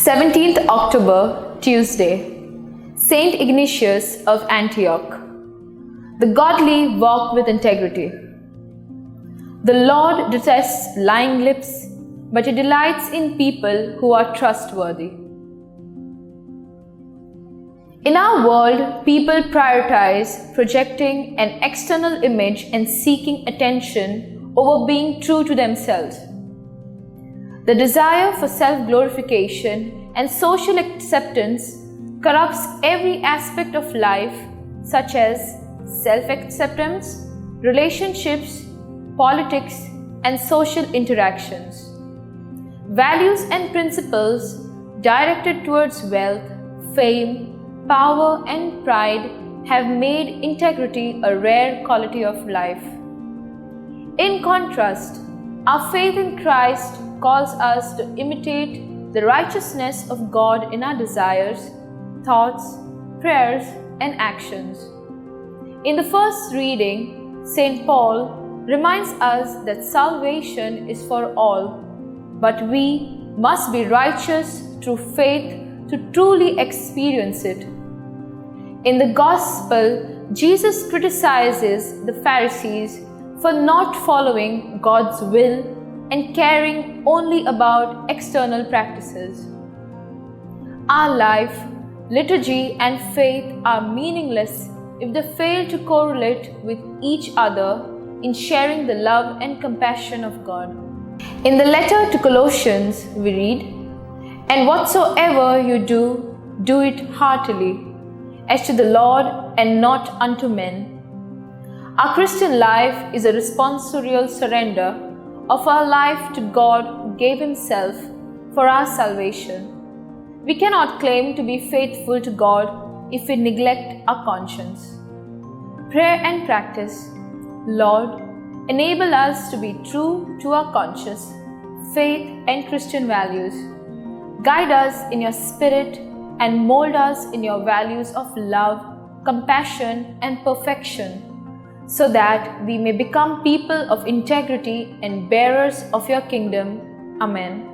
17th October, Tuesday, Saint Ignatius of Antioch. The godly walk with integrity. The Lord detests lying lips, but He delights in people who are trustworthy. In our world, people prioritize projecting an external image and seeking attention over being true to themselves. The desire for self-glorification and social acceptance corrupts every aspect of life, such as self-acceptance, relationships, politics, and social interactions. Values and principles directed towards wealth, fame, power, and pride have made integrity a rare quality of life. In contrast, our faith in Christ calls us to imitate the righteousness of God in our desires, thoughts, prayers, and actions. In the first reading, St. Paul reminds us that salvation is for all, but we must be righteous through faith to truly experience it. In the Gospel, Jesus criticizes the Pharisees for not following God's will and caring only about external practices. Our life, liturgy, and faith are meaningless if they fail to correlate with each other in sharing the love and compassion of God. In the letter to Colossians, we read, "And whatsoever you do, do it heartily, as to the Lord and not unto men." Our Christian life is a responsorial surrender of our life to God who gave Himself for our salvation. We cannot claim to be faithful to God if we neglect our conscience. Prayer and practice. Lord, enable us to be true to our conscience, faith, and Christian values. Guide us in your Spirit and mold us in your values of love, compassion, and perfection, so that we may become people of integrity and bearers of your kingdom. Amen.